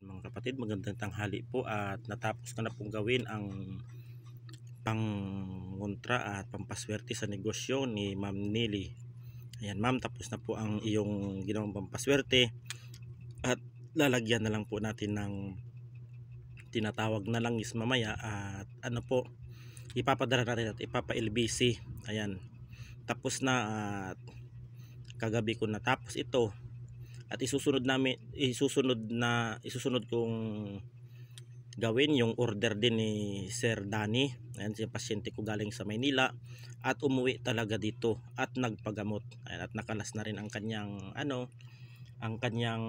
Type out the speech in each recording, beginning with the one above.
Mga kapatid, magandang tanghali po at natapos ko na pong gawin ang pangontra at pampaswerte sa negosyo ni Ma'am Nili. Ayan ma'am, tapos na po ang iyong ginawang pampaswerte at lalagyan na lang po natin ng tinatawag na langis mamaya at ano po, ipapadala natin at ipapa-LBC. Ayan, tapos na at kagabi ko natapos ito at isusunod kong gawin yung order din ni Sir Danny. Ayan, si pasyente ko galing sa Maynila at umuwi talaga dito at nagpagamot. Ayan, at nakalas na rin ang kanyang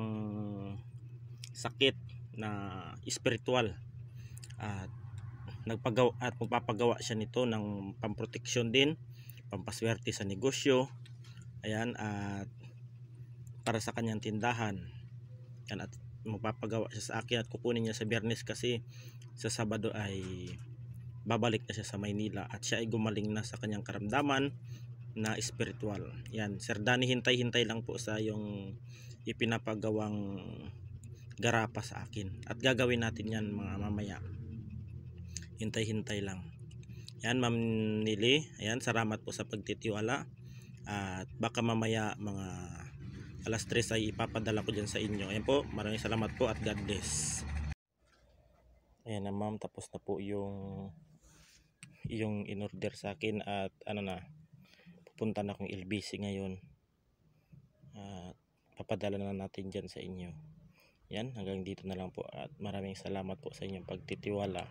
sakit na spiritual at magpapagawa siya nito ng pamproteksyon din, pampaswerte sa negosyo. Ayan, at para sa kanyang tindahan. Yan, at magpapagawa siya sa akin at kukunin niya sa Biyernes kasi sa Sabado ay babalik na siya sa Maynila at siya ay gumaling na sa kanyang karamdaman na spiritual. Yan, Sir Danny, hintay-hintay lang po sa yung ipinapagawang garapa sa akin at gagawin natin yan mga mamaya. Hintay-hintay lang. Yan Ma'am Nili, ayan, salamat po sa pagtitiwala at baka mamaya mga alas 3 ay ipapadala ko dyan sa inyo. Ayan po, maraming salamat po at God bless. Ayan na ma'am, tapos na po yung in-order sa akin at pupunta na akong LBC ngayon at papadala na natin dyan sa inyo. Yan, hanggang dito na lang po at maraming salamat po sa inyong pagtitiwala.